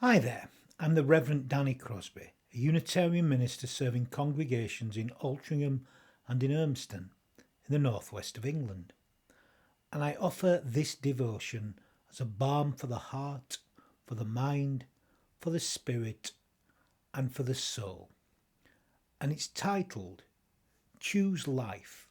Hi there, I'm the Reverend Danny Crosby, a Unitarian minister serving congregations in Altrincham and in Urmston in the northwest of England. And I offer this devotion as a balm for the heart, for the mind, for the spirit, and for the soul. And it's titled Choose Life,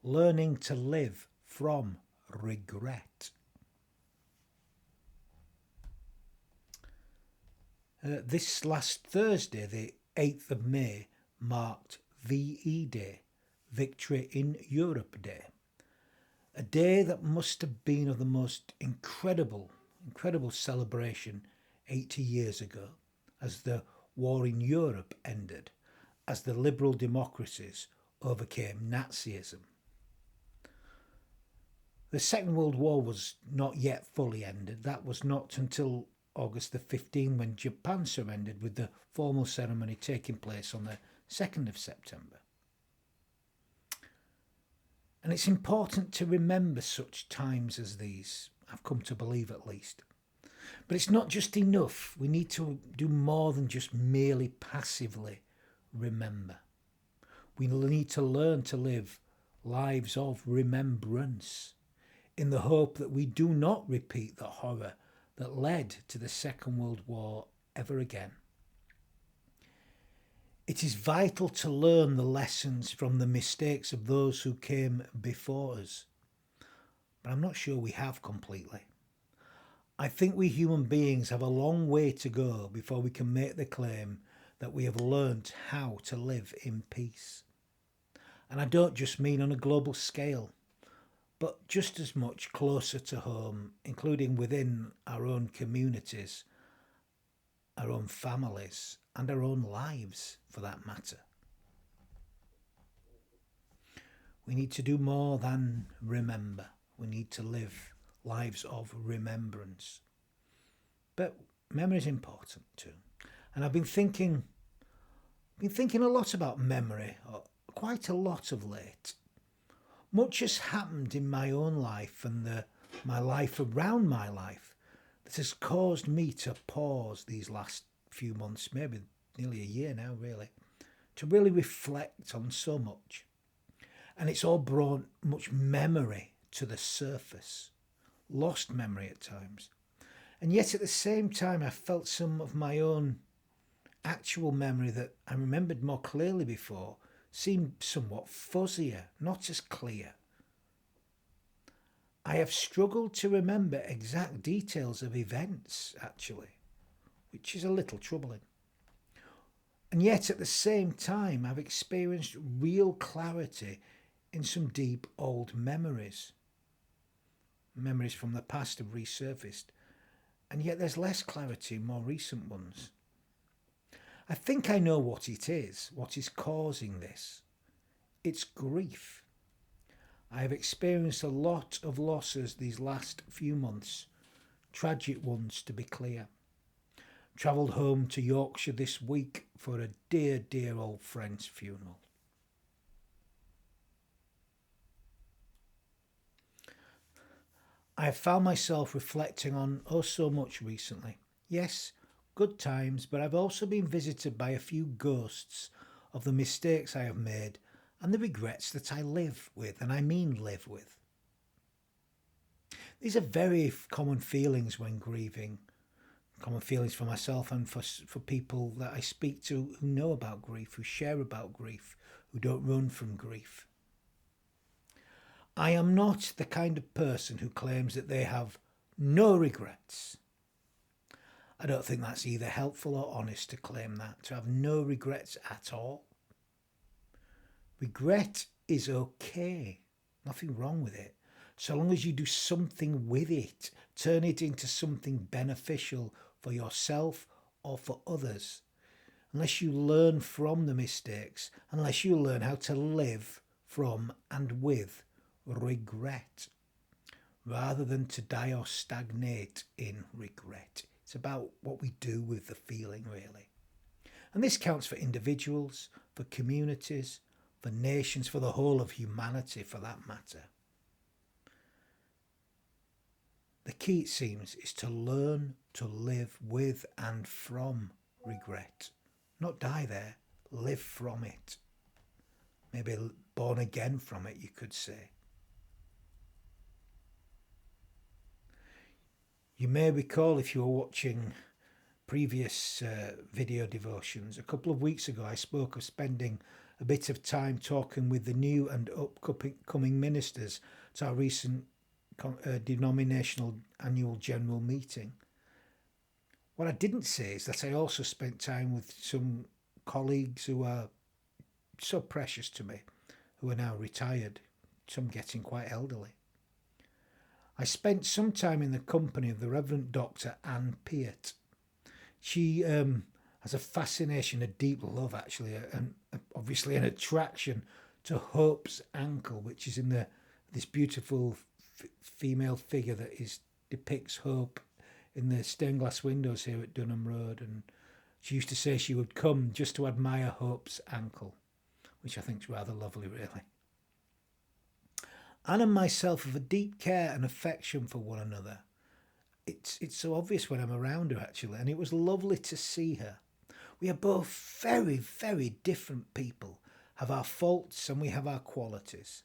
Learning to Live from Regret. This last Thursday, the 8th of May, marked VE Day, Victory in Europe Day. A day that must have been of the most incredible celebration 80 years ago as the war in Europe ended, as the liberal democracies overcame Nazism. The Second World War was not yet fully ended. That was not until August the 15th when Japan surrendered, with the formal ceremony taking place on the 2nd of September. And it's important to remember such times as these, I've come to believe at least. But it's not just enough. We need to do more than just merely passively remember. We need to learn to live lives of remembrance in the hope that we do not repeat the horror that led to the Second World War ever again. It is vital to learn the lessons from the mistakes of those who came before us, but I'm not sure we have completely. I think we human beings have a long way to go before we can make the claim that we have learned how to live in peace. And I don't just mean on a global scale, but just as much closer to home, including within our own communities, our own families, and our own lives for that matter. We need to do more than remember. We need to live lives of remembrance. But memory is important too. And I've been thinking a lot about memory, quite a lot of late. Much has happened in my own life and my life around my life that has caused me to pause these last few months, maybe nearly a year now really, to really reflect on so much. And it's all brought much memory to the surface, lost memory at times. And yet at the same time I felt some of my own actual memory that I remembered more clearly before seemed somewhat fuzzier, not as clear. I have struggled to remember exact details of events, actually, which is a little troubling. And yet at the same time, I've experienced real clarity in some deep old memories. Memories from the past have resurfaced, and yet there's less clarity in more recent ones. I think I know what it is, what is causing this. It's grief. I have experienced a lot of losses these last few months, tragic ones to be clear. Travelled home to Yorkshire this week for a dear, dear old friend's funeral. I have found myself reflecting on oh so much recently. Yes, good times, but I've also been visited by a few ghosts of the mistakes I have made and the regrets that I live with, and I mean live with. These are very common feelings when grieving, common feelings for myself and for people that I speak to who know about grief, who share about grief, who don't run from grief. I am not the kind of person who claims that they have no regrets. I don't think that's either helpful or honest to claim that, to have no regrets at all. Regret is okay, nothing wrong with it, so long as you do something with it, turn it into something beneficial for yourself or for others. Unless you learn from the mistakes, unless you learn how to live from and with regret, rather than to die or stagnate in regret. It's about what we do with the feeling, really. And this counts for individuals, for communities, for nations, for the whole of humanity, for that matter. The key, it seems, is to learn to live with and from regret. Not die there, live from it. Maybe born again from it, you could say. You may recall, if you were watching previous video devotions, a couple of weeks ago I spoke of spending a bit of time talking with the new and upcoming ministers to our recent denominational annual general meeting. What I didn't say is that I also spent time with some colleagues who are so precious to me, who are now retired, some getting quite elderly. I spent some time in the company of the Reverend Dr. Anne Peart. She has a fascination, a deep love actually, and obviously an attraction to Hope's ankle, which is in this beautiful female figure that depicts Hope in the stained glass windows here at Dunham Road. And she used to say she would come just to admire Hope's ankle, which I think is rather lovely, really. Anne and myself have a deep care and affection for one another. It's so obvious when I'm around her, actually, and it was lovely to see her. We are both very, very different people, have our faults and we have our qualities.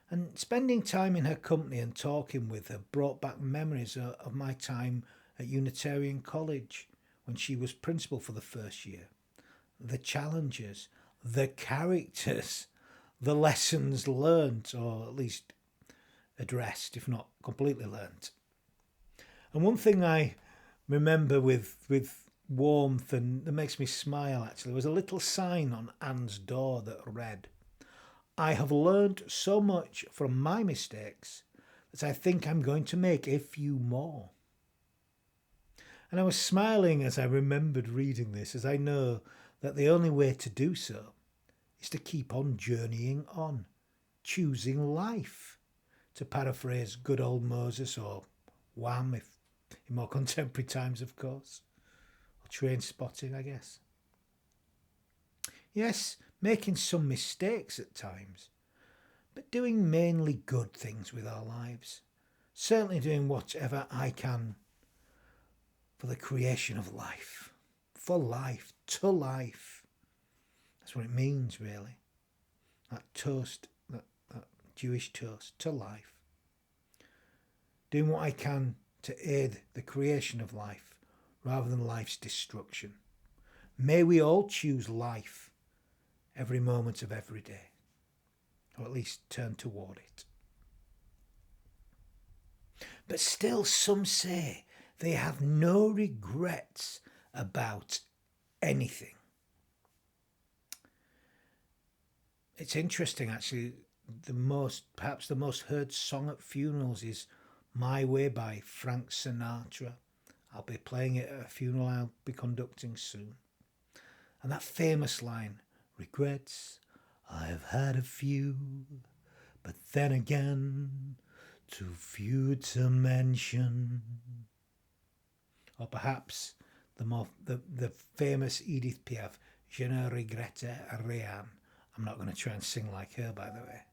And spending time in her company and talking with her brought back memories of my time at Unitarian College when she was principal for the first year. The challenges, the characters, the lessons learnt, or at least addressed, if not completely learnt. And one thing I remember with warmth and that makes me smile actually was a little sign on Anne's door that read, "I have learned so much from my mistakes that I think I'm going to make a few more." And I was smiling as I remembered reading this, as I know that the only way to do so is to keep on journeying on, choosing life, to paraphrase good old Moses, or Wham, if in more contemporary times, of course, or Train Spotting, I guess. Yes, making some mistakes at times, but doing mainly good things with our lives. Certainly doing whatever I can for the creation of life, for life, to life. That's what it means, really. That toast, that Jewish toast, to life. Doing what I can to aid the creation of life rather than life's destruction. May we all choose life every moment of every day, or at least turn toward it. But still, some say they have no regrets about anything. It's interesting, actually. Perhaps the most heard song at funerals is "My Way" by Frank Sinatra. I'll be playing it at a funeral I'll be conducting soon. And that famous line, "Regrets, I've had a few, but then again, too few to mention." Or perhaps the famous Edith Piaf, "Je ne regrette rien." I'm not going to try and sing like her, by the way.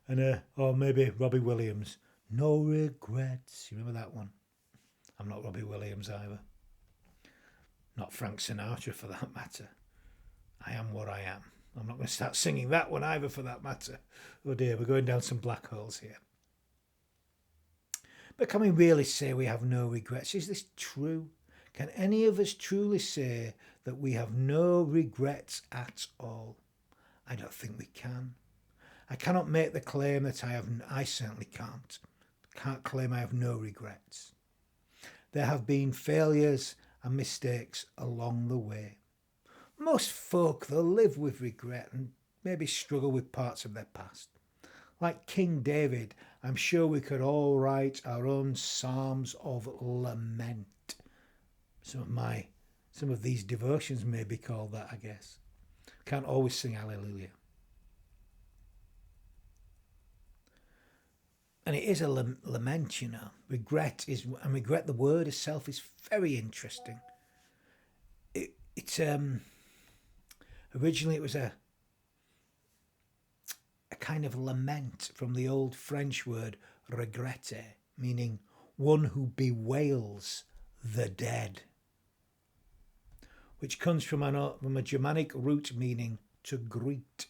And or maybe Robbie Williams, "No regrets." You remember that one? I'm not Robbie Williams either. Not Frank Sinatra, for that matter. I am what I am. I'm not going to start singing that one either, for that matter. Oh dear, we're going down some black holes here. But can we really say we have no regrets? Is this true? Can any of us truly say that we have no regrets at all? I don't think we can. I cannot make the claim that I certainly can't. Can't claim I have no regrets. There have been failures and mistakes along the way. Most folk, they'll live with regret and maybe struggle with parts of their past. Like King David, I'm sure we could all write our own psalms of lament. Some of these devotions may be called that, I guess. Can't always sing hallelujah. And it is a lament, you know. Regret, the word itself is very interesting. Originally it was a kind of lament from the old French word regrette, meaning one who bewails the dead, which comes from a Germanic root meaning to greet.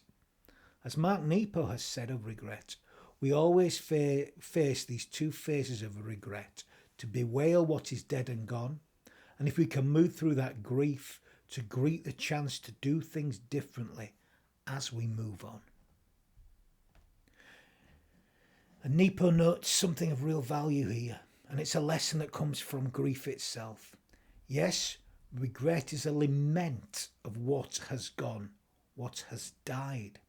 As Mark Nepo has said of regret, we always face these two phases of regret: to bewail what is dead and gone, and if we can move through that grief, to greet the chance to do things differently as we move on. And Nepo notes something of real value here, and it's a lesson that comes from grief itself. Yes, regret is a lament of what has gone, what has died.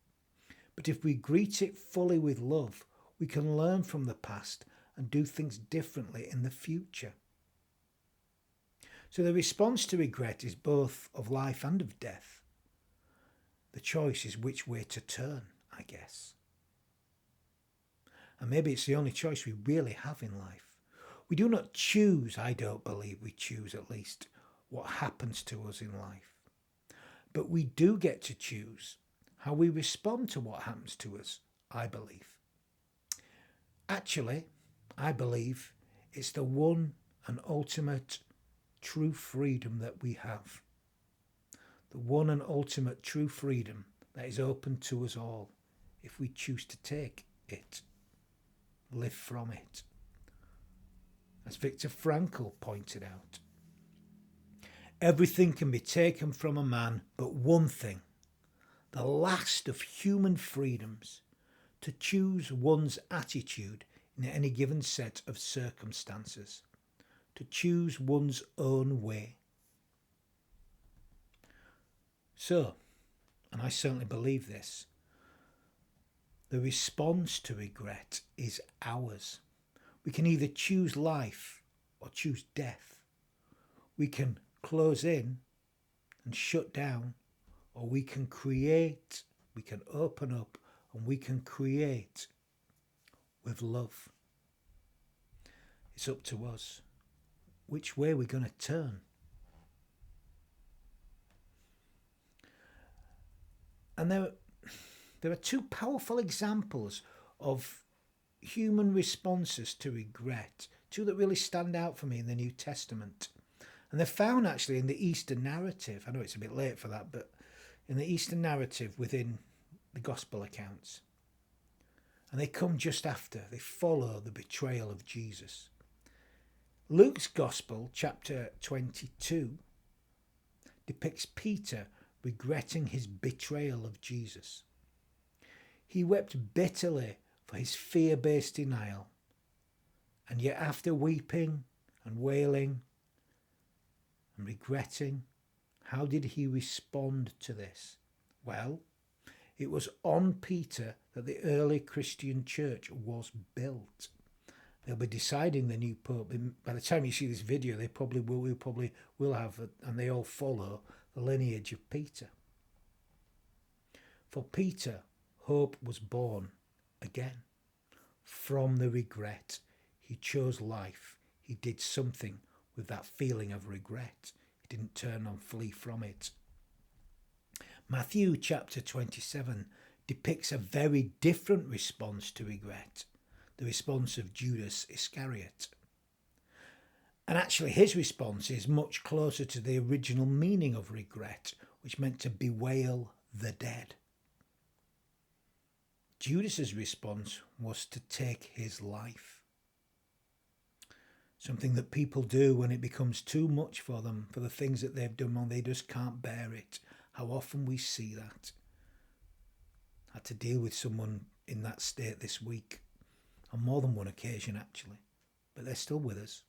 But if we greet it fully with love, we can learn from the past and do things differently in the future. So the response to regret is both of life and of death. The choice is which way to turn, I guess. And maybe it's the only choice we really have in life. We do not choose, I don't believe we choose at least, what happens to us in life. But we do get to choose how we respond to what happens to us, I believe. Actually, I believe it's the one and ultimate true freedom that we have. The one and ultimate true freedom that is open to us all if we choose to take it, live from it. As Viktor Frankl pointed out, everything can be taken from a man but one thing, the last of human freedoms, to choose one's attitude in any given set of circumstances, to choose one's own way. So, and I certainly believe this, the response to regret is ours. We can either choose life or choose death. We can close in and shut down, or we can create, we can open up, and we can create with love. It's up to us which way we're going to turn. And there are two powerful examples of human responses to regret, two that really stand out for me in the New Testament. And they're found actually in the Eastern narrative. I know it's a bit late for that, but in the Eastern narrative within the Gospel accounts. And they come just after, they follow the betrayal of Jesus. Luke's Gospel, chapter 22, depicts Peter regretting his betrayal of Jesus. He wept bitterly for his fear-based denial, and yet after weeping and wailing and regretting, how did he respond to this? Well, it was on Peter that the early Christian church was built. They'll be deciding the new pope. By the time you see this video, they probably will have, and they all follow the lineage of Peter. For Peter, hope was born again. From the regret, he chose life. He did something with that feeling of regret. He didn't turn and flee from it. Matthew chapter 27 depicts a very different response to regret, the response of Judas Iscariot. And actually his response is much closer to the original meaning of regret, which meant to bewail the dead. Judas's response was to take his life. Something that people do when it becomes too much for them, for the things that they've done wrong, they just can't bear it. How often we see that. I had to deal with someone in that state this week, on more than one occasion actually, but they're still with us.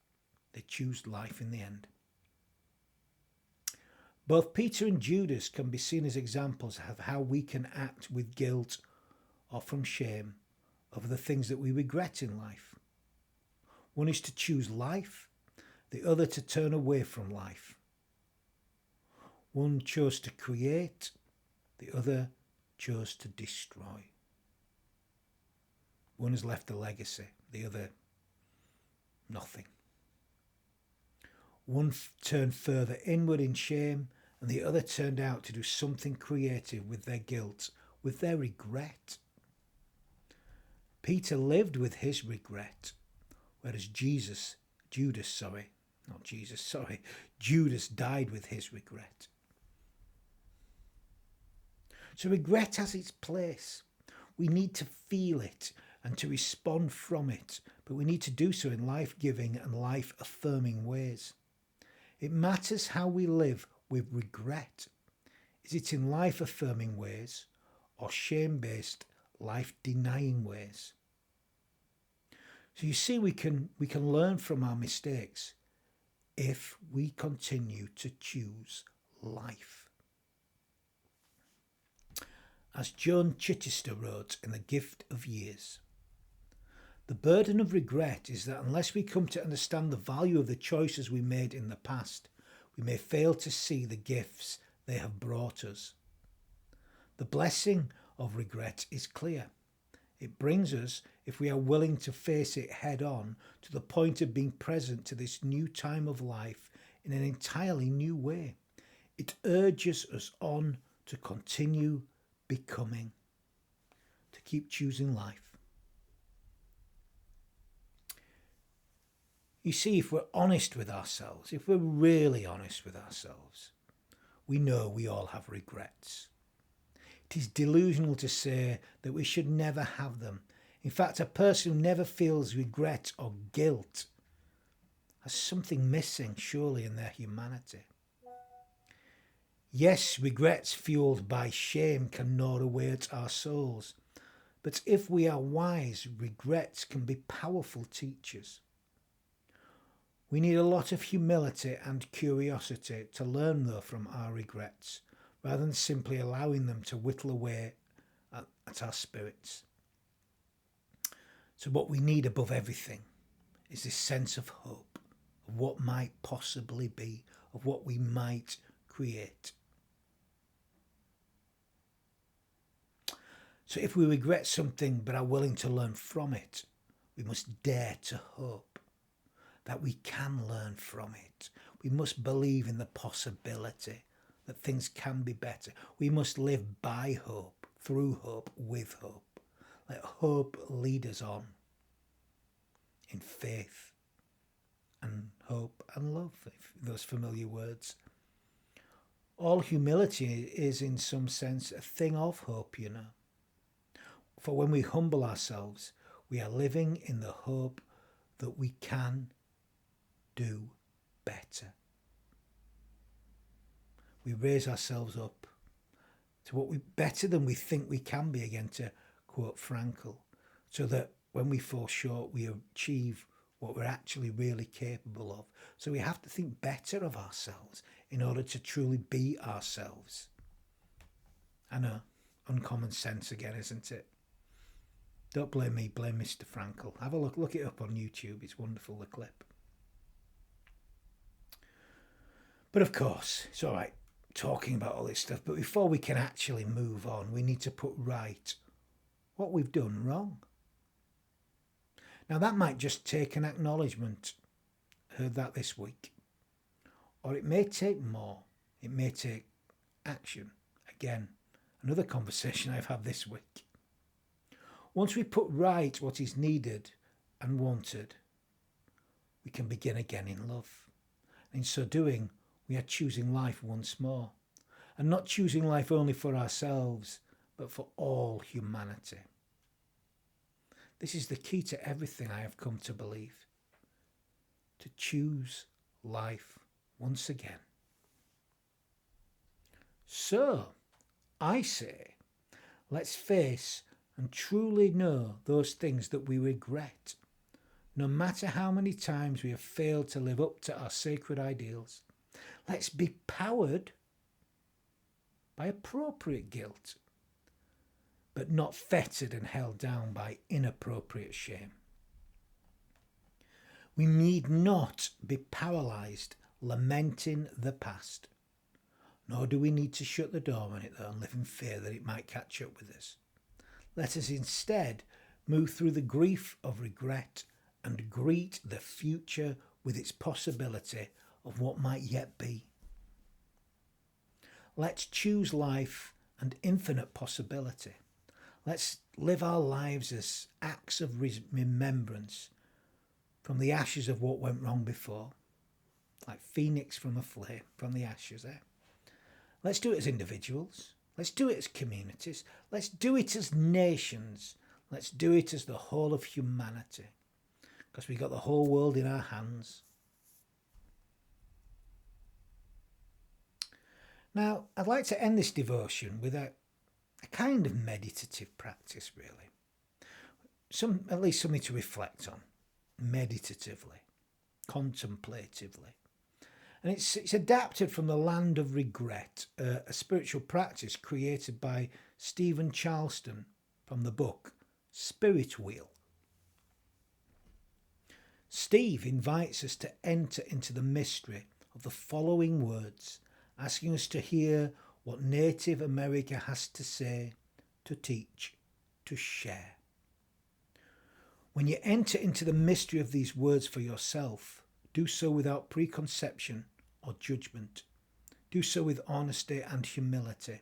They choose life in the end. Both Peter and Judas can be seen as examples of how we can act with guilt or from shame over the things that we regret in life. One is to choose life, the other to turn away from life. One chose to create, the other chose to destroy. One has left a legacy, the other nothing. One turned further inward in shame, and the other turned out to do something creative with their guilt, with their regret. Peter lived with his regret, whereas Judas died with his regret. So regret has its place. We need to feel it and to respond from it, but we need to do so in life-giving and life-affirming ways. It matters how we live with regret. Is it in life-affirming ways or shame-based, life-denying ways? So you see, we can learn from our mistakes if we continue to choose life. As Joan Chichester wrote in The Gift of Years, the burden of regret is that unless we come to understand the value of the choices we made in the past, we may fail to see the gifts they have brought us. The blessing of regret is clear. It brings us, if we are willing to face it head on, to the point of being present to this new time of life in an entirely new way. It urges us on to continue becoming, to keep choosing life. You see, if we're honest with ourselves, if we're really honest with ourselves, we know we all have regrets. It is delusional to say that we should never have them. In fact, a person who never feels regret or guilt has something missing, surely, in their humanity. Yes, regrets fueled by shame can gnaw away at our souls. But if we are wise, regrets can be powerful teachers. We need a lot of humility and curiosity to learn, though, from our regrets, rather than simply allowing them to whittle away at our spirits. So what we need above everything is this sense of hope, of what might possibly be, of what we might create. So if we regret something but are willing to learn from it, we must dare to hope that we can learn from it. We must believe in the possibility that things can be better. We must live by hope, through hope, with hope. Let hope lead us on in faith and hope and love, those familiar words. All humility is in some sense a thing of hope, you know. For when we humble ourselves, we are living in the hope that we can do better. We raise ourselves up to what we better than we think we can be, again to quote Frankl, so that when we fall short, we achieve what we're actually really capable of. So we have to think better of ourselves in order to truly be ourselves. I know, uncommon sense again, isn't it? Don't blame me, blame Mr. Frankl. Have a look it up on YouTube. It's wonderful, the clip. But of course, it's all right talking about all this stuff, but before we can actually move on, we need to put right what we've done wrong. Now, that might just take an acknowledgement. Heard that this week. Or it may take more. It may take action. Again, another conversation I've had this week. Once we put right what is needed and wanted, we can begin again in love. In so doing, we are choosing life once more, and not choosing life only for ourselves, but for all humanity. This is the key to everything I have come to believe. To choose life once again. So, I say, let's face and truly know those things that we regret, no matter how many times we have failed to live up to our sacred ideals. Let's be powered by appropriate guilt, but not fettered and held down by inappropriate shame. We need not be paralysed lamenting the past, nor do we need to shut the door on it though and live in fear that it might catch up with us. Let us instead move through the grief of regret and greet the future with its possibility of what might yet be. Let's choose life and infinite possibility. Let's live our lives as acts of remembrance from the ashes of what went wrong before, like phoenix from a flame, from the ashes. Let's do it as individuals. Let's do it as communities. Let's do it as nations. Let's do it as the whole of humanity, because we've got the whole world in our hands. Now, I'd like to end this devotion with a kind of meditative practice, really. At least something to reflect on, meditatively, contemplatively. And it's adapted from the Land of Regret, a spiritual practice created by Stephen Charleston from the book Spirit Wheel. Steve invites us to enter into the mystery of the following words, asking us to hear what Native America has to say, to teach, to share. When you enter into the mystery of these words for yourself, do so without preconception or judgment. Do so with honesty and humility.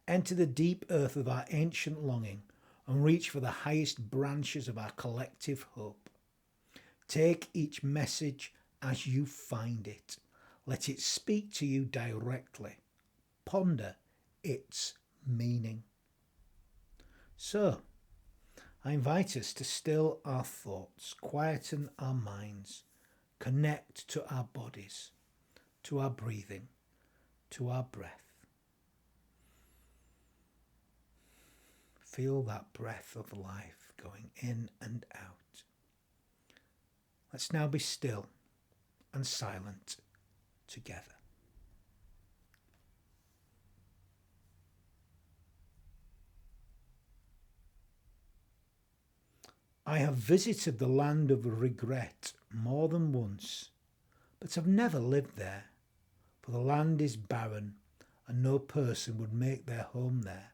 Enter the deep earth of our ancient longing and reach for the highest branches of our collective hope. Take each message as you find it. Let it speak to you directly. Ponder its meaning. So, I invite us to still our thoughts, quieten our minds, connect to our bodies, to our breathing, to our breath. Feel that breath of life going in and out. Let's now be still and silent together. I have visited the land of regret more than once, but have never lived there, for the land is barren and no person would make their home there.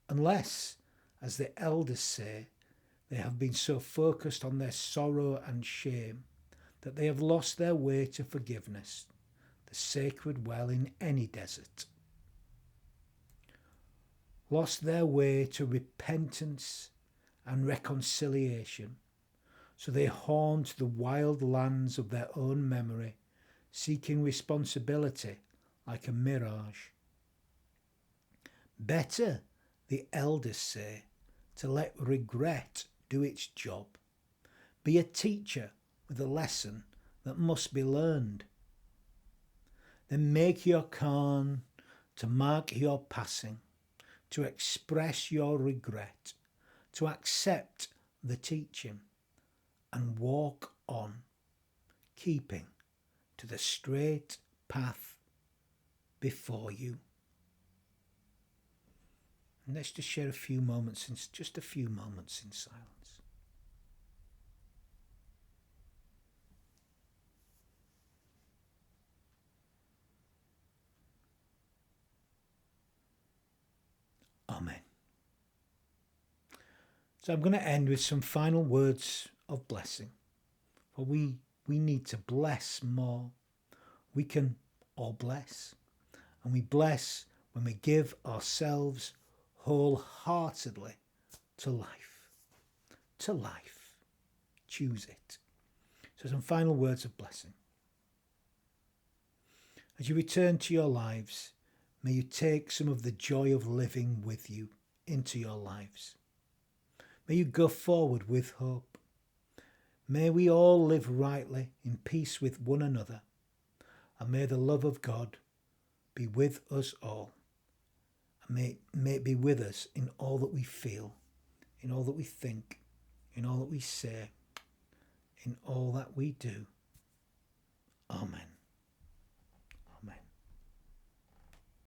Unless, as the elders say, they have been so focused on their sorrow and shame that they have lost their way to forgiveness, the sacred well in any desert. Lost their way to repentance and reconciliation, so they haunt the wild lands of their own memory, seeking responsibility like a mirage. Better, the elders say, to let regret do its job. Be a teacher with a lesson that must be learned. Then make your cairn to mark your passing, to express your regret, to accept the teaching and walk on, keeping to the straight path before you. And let's just share just a few moments in silence. Amen. So I'm going to end with some final words of blessing. For we need to bless more. We can all bless. And we bless when we give ourselves wholeheartedly to life. To life. Choose it. So some final words of blessing. As you return to your lives, may you take some of the joy of living with you into your lives. May you go forward with hope. May we all live rightly in peace with one another. And may the love of God be with us all. And may it be with us in all that we feel, in all that we think, in all that we say, in all that we do. Amen.